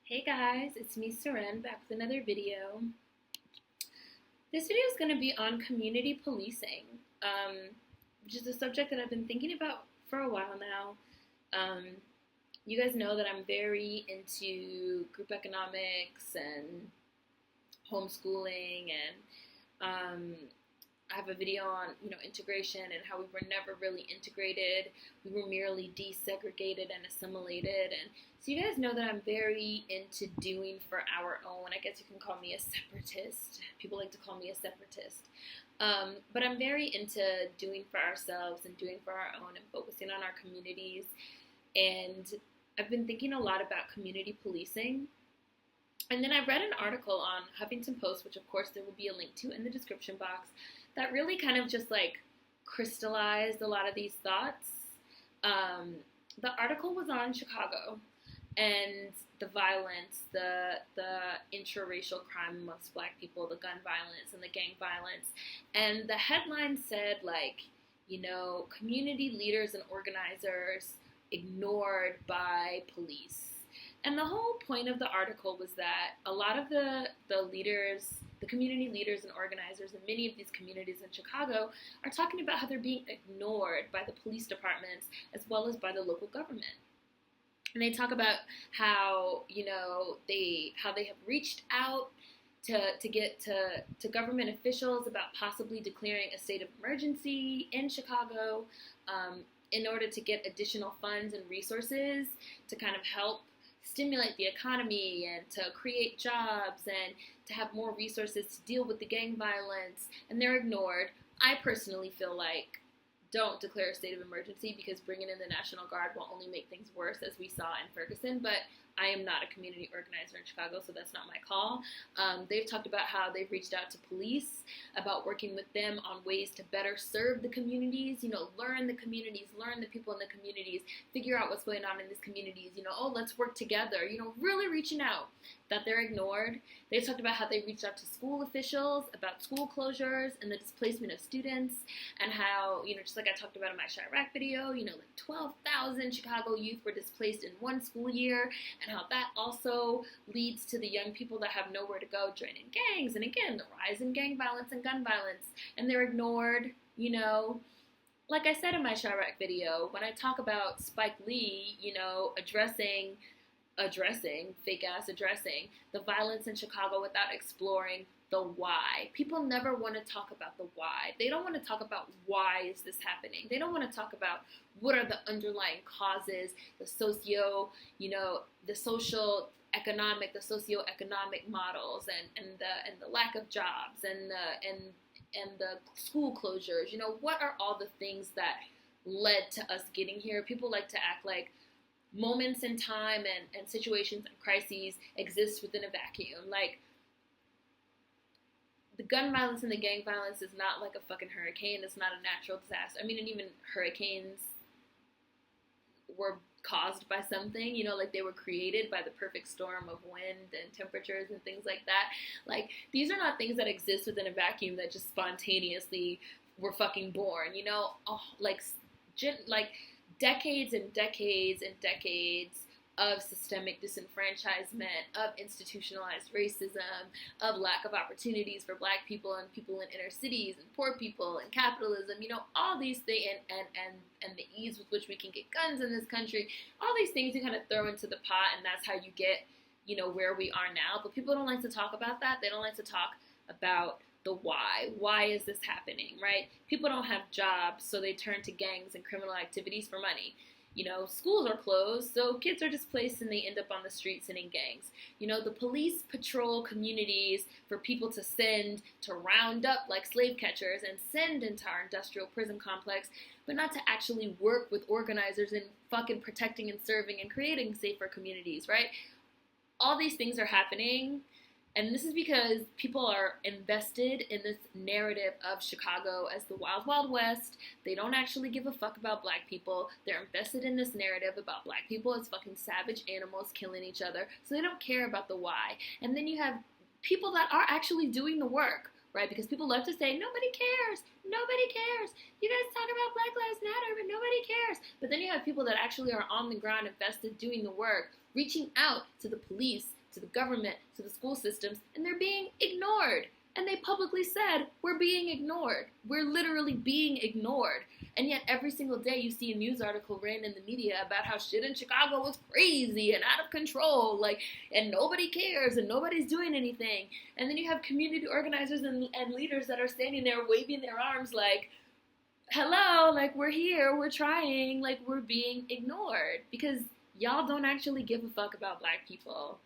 Hey guys, it's me Seren back with another video. This video is going to be on community policing, which is a subject that I've been thinking about for a while now. You guys know that I'm very into group economics and homeschooling, and I have a video on integration and how we were never really integrated. We were merely desegregated and assimilated. And so you guys know that I'm very into doing for our own. I guess you can call me a separatist. People like to call me a separatist. But I'm very into doing for ourselves and doing for our own and focusing on our communities. And I've been thinking a lot about community policing. And then I read an article on Huffington Post, which of course there will be a link to in the description box, that really kind of just like crystallized a lot of these thoughts. The article was on Chicago and the violence, the intraracial crime amongst Black people, the gun violence and the gang violence. And the headline said, community leaders and organizers ignored by police. And the whole point of the article was that a lot of the leaders, the community leaders and organizers in many of these communities in Chicago are talking about how they're being ignored by the police departments as well as by the local government. And they talk about how, they have reached out to get to government officials about possibly declaring a state of emergency in Chicago in order to get additional funds and resources to kind of help stimulate the economy and to create jobs and to have more resources to deal with the gang violence, and they're ignored. I personally feel like don't declare a state of emergency because bringing in the National Guard will only make things worse, as we saw in Ferguson, but I am not a community organizer in Chicago, so that's not my call. They've talked about how they've reached out to police, about working with them on ways to better serve the communities, learn the communities, learn the people in the communities, figure out what's going on in these communities, let's work together, really reaching out. That they're ignored. They've talked about how they reached out to school officials about school closures and the displacement of students, and how, just like I talked about in my Chirac video, 12,000 Chicago youth were displaced in one school year, and how that also leads to the young people that have nowhere to go joining gangs, and again, the rise in gang violence and gun violence, and they're ignored, Like I said in my Chirac video, when I talk about Spike Lee, addressing the violence in Chicago without exploring the why. People never want to talk about the why. They don't want to talk about why is this happening. They don't want to talk about what are the underlying causes, the socioeconomic models and the lack of jobs and the school closures. What are all the things that led to us getting here? People like to act like moments in time and situations and crises exist within a vacuum. Like, the gun violence and the gang violence is not like a fucking hurricane. It's not a natural disaster. I mean, and even hurricanes were caused by something, like they were created by the perfect storm of wind and temperatures and things like that. Like, these are not things that exist within a vacuum that just spontaneously were fucking born, decades and decades and decades of systemic disenfranchisement, of institutionalized racism, of lack of opportunities for Black people and people in inner cities and poor people and capitalism, all these things, and the ease with which we can get guns in this country, all these things you kind of throw into the pot, and that's how you get, where we are now. But people don't like to talk about that. They don't like to talk about the why. Why is this happening, right? People don't have jobs, so they turn to gangs and criminal activities for money. Schools are closed, so kids are displaced and they end up on the streets and in gangs. The police patrol communities for people to send to round up like slave catchers and send into our industrial prison complex, but not to actually work with organizers in fucking protecting and serving and creating safer communities, right? All these things are happening. And this is because people are invested in this narrative of Chicago as the Wild Wild West. They don't actually give a fuck about Black people. They're invested in this narrative about Black people as fucking savage animals killing each other. So they don't care about the why. And then you have people that are actually doing the work, right? Because people love to say, nobody cares. Nobody cares. You guys talk about Black Lives Matter, but nobody cares. But then you have people that actually are on the ground, invested, doing the work, reaching out to the police to the government, to the school systems, and they're being ignored. And they publicly said, we're being ignored. We're literally being ignored. And yet every single day you see a news article ran in the media about how shit in Chicago was crazy and out of control, and nobody cares and nobody's doing anything. And then you have community organizers and leaders that are standing there waving their arms like, hello, we're here, we're trying, we're being ignored. Because y'all don't actually give a fuck about Black people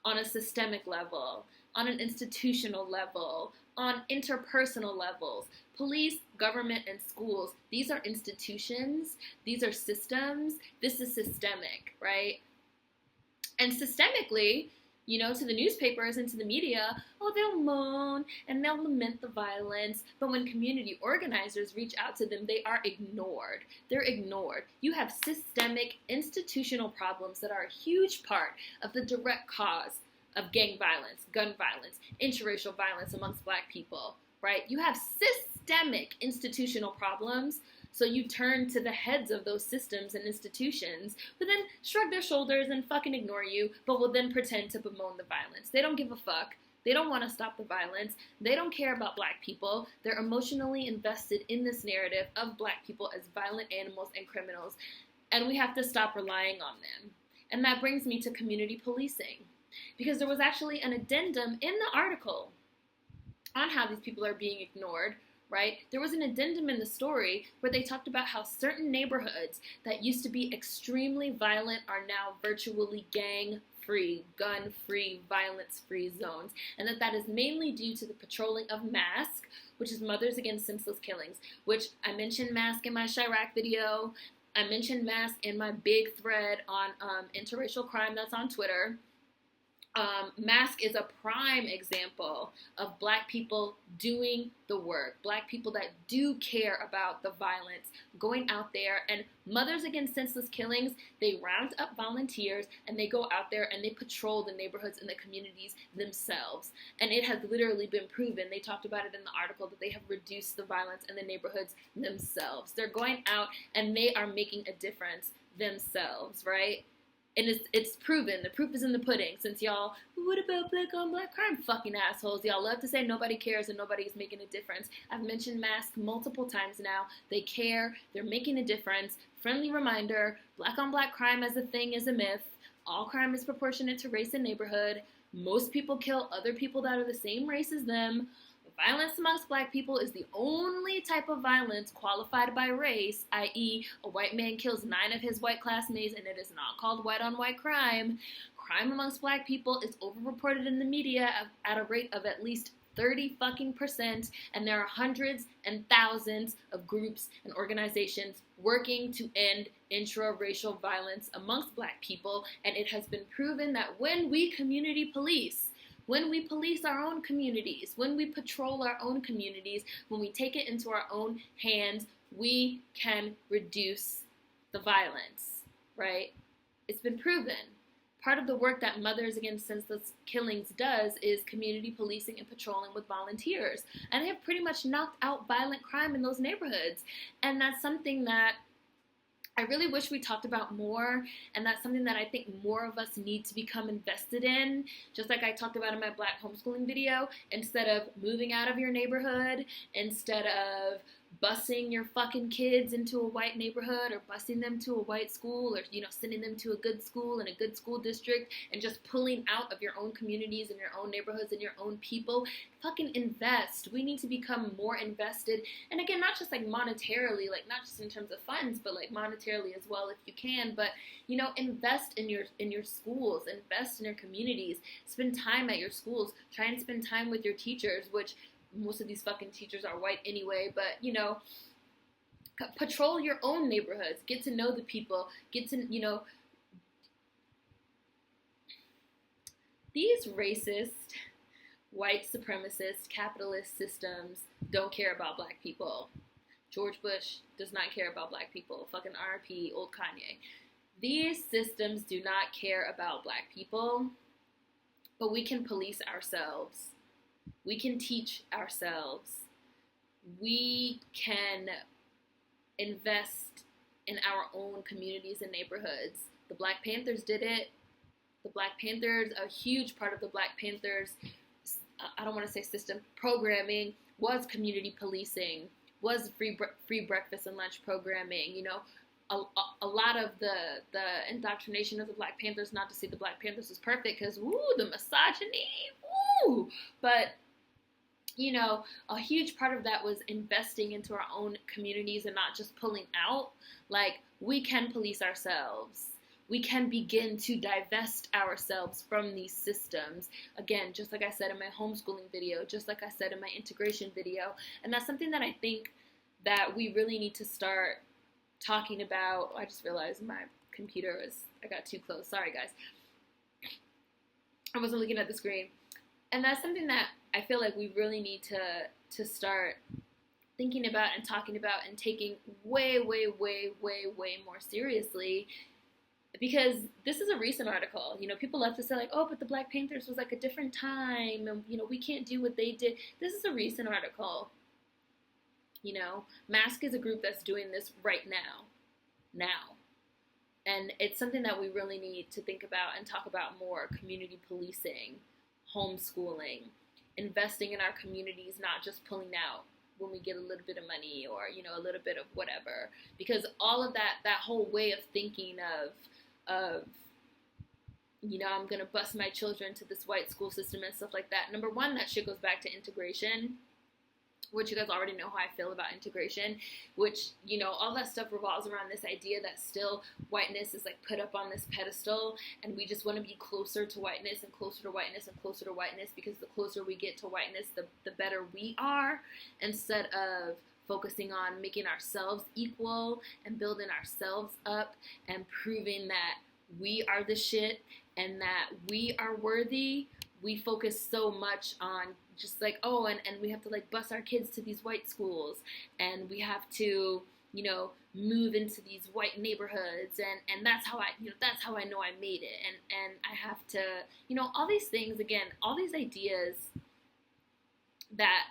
on a systemic level, on an institutional level, on interpersonal levels. Police, government, and schools, these are institutions, these are systems, this is systemic, right? And systemically, to the newspapers and to the media, they'll moan and they'll lament the violence, but when community organizers reach out to them, they are ignored. They're ignored. You have systemic institutional problems that are a huge part of the direct cause of gang violence, gun violence, interracial violence amongst Black people, right? You have systemic institutional problems, so you turn to the heads of those systems and institutions, who then shrug their shoulders and fucking ignore you, but will then pretend to bemoan the violence. They don't give a fuck. They don't want to stop the violence. They don't care about Black people. They're emotionally invested in this narrative of Black people as violent animals and criminals, and we have to stop relying on them. And that brings me to community policing. Because there was actually an addendum in the article on how these people are being ignored, right? There was an addendum in the story where they talked about how certain neighborhoods that used to be extremely violent are now virtually gang-free, gun-free, violence-free zones. And that is mainly due to the patrolling of MASK, which is Mothers Against Senseless Killings, which I mentioned MASK in my Chirac video. I mentioned MASK in my big thread on interracial crime that's on Twitter. MASK is a prime example of Black people doing the work, Black people that do care about the violence, going out there, and Mothers Against Senseless Killings, they round up volunteers and they go out there and they patrol the neighborhoods and the communities themselves. And it has literally been proven, they talked about it in the article, that they have reduced the violence in the neighborhoods themselves. They're going out and they are making a difference themselves, right? And it's proven. The proof is in the pudding. Since y'all, what about Black on Black crime? Fucking assholes. Y'all love to say nobody cares and nobody's making a difference. I've mentioned MASK multiple times now. They care. They're making a difference. Friendly reminder, Black on Black crime as a thing is a myth. All crime is proportionate to race and neighborhood. Most people kill other people that are the same race as them. Violence amongst Black people is the only type of violence qualified by race, i.e. a white man kills 9 of his white classmates and it is not called white-on-white crime. Crime amongst Black people is overreported in the media at a rate of at least 30% and there are hundreds and thousands of groups and organizations working to end intraracial violence amongst Black people, and it has been proven that when we community police, when we police our own communities, when we patrol our own communities, when we take it into our own hands, we can reduce the violence, right? It's been proven. Part of the work that Mothers Against Senseless Killings does is community policing and patrolling with volunteers. And they have pretty much knocked out violent crime in those neighborhoods. And that's something that I really wish we talked about more, and that's something that I think more of us need to become invested in. Just like I talked about in my Black homeschooling video, instead of moving out of your neighborhood, instead of busing your fucking kids into a white neighborhood or busing them to a white school or, sending them to a good school in a good school district and just pulling out of your own communities and your own neighborhoods and your own people, fucking invest. We need to become more invested. And again, not just monetarily, not just in terms of funds, but monetarily as well if you can. But, invest in your schools, invest in your communities, spend time at your schools, try and spend time with your teachers, which most of these fucking teachers are white anyway, but, patrol your own neighborhoods, get to know the people, get to, these racist, white supremacist, capitalist systems don't care about Black people. George Bush does not care about Black people. Fucking RIP, old Kanye. These systems do not care about Black people, but we can police ourselves. We can teach ourselves. We can invest in our own communities and neighborhoods. The Black Panthers did it. The Black Panthers, a huge part of the Black Panthers, I don't want to say system, programming was community policing, was free breakfast and lunch programming, you know. A lot of the indoctrination of the Black Panthers, not to say the Black Panthers was perfect, because, woo, the misogyny, woo, but, you know, a huge part of that was investing into our own communities and not just pulling out. Like, we can police ourselves. We can begin to divest ourselves from these systems. Again, just like I said in my homeschooling video, just like I said in my integration video. And that's something that I think that we really need to start talking about. I just realized my computer I got too close. Sorry, guys. I wasn't looking at the screen. And that's something that I feel like we really need to start thinking about and talking about and taking way, way, way, way, way more seriously. Because this is a recent article. You know, people love to say, like, oh, but the Black Panthers was like a different time, and, you know, we can't do what they did. This is a recent article. You know, Mask is a group that's doing this right now. And it's something that we really need to think about and talk about more. Community policing, homeschooling, investing in our communities, not just pulling out when we get a little bit of money or, you know, a little bit of whatever. Because all of that whole way of thinking of, you know, I'm going to bus my children to this white school system and stuff like that. Number one, that shit goes back to integration, which you guys already know how I feel about integration, which, you know, all that stuff revolves around this idea that still whiteness is like put up on this pedestal, and we just want to be closer to whiteness and closer to whiteness and closer to whiteness, because the closer we get to whiteness, the better we are, instead of focusing on making ourselves equal and building ourselves up and proving that we are the shit and that we are worthy. We focus so much on just like, oh, and we have to like bus our kids to these white schools, and we have to, you know, move into these white neighborhoods, and that's how I know I made it, and I have to, you know, all these things, again, all these ideas that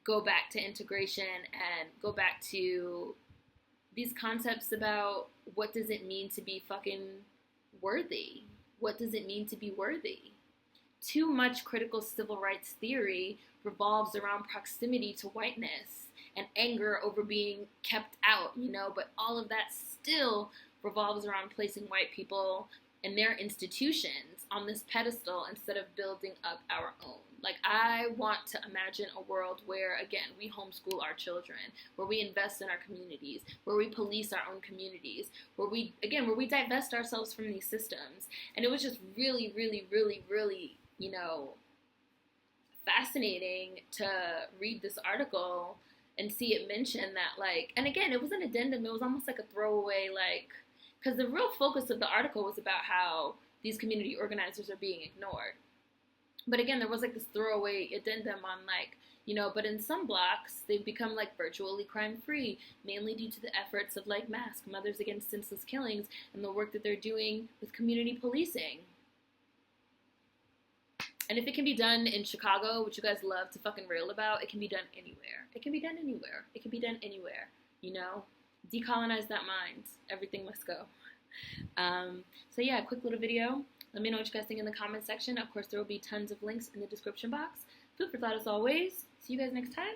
go back to integration and go back to these concepts about what does it mean to be fucking worthy? What does it mean to be worthy? Too much critical civil rights theory revolves around proximity to whiteness and anger over being kept out, you know, but all of that still revolves around placing white people and their institutions on this pedestal instead of building up our own. Like, I want to imagine a world where, again, we homeschool our children, where we invest in our communities, where we police our own communities, where we divest ourselves from these systems. And it was just really, really, really, really, you know, fascinating to read this article and see it mention that, like, and again, it was an addendum. It was almost like a throwaway, like, because the real focus of the article was about how these community organizers are being ignored. But again, there was like this throwaway addendum on, like, you know, but in some blocks, they've become like virtually crime-free, mainly due to the efforts of like Mask, Mothers Against Senseless Killings, and the work that they're doing with community policing. And if it can be done in Chicago, which you guys love to fucking rail about, it can be done anywhere. It can be done anywhere. It can be done anywhere, you know? Decolonize that mind. Everything must go. So yeah, quick little video. Let me know what you guys think in the comment section. Of course, there will be tons of links in the description box. Food for thought as always. See you guys next time.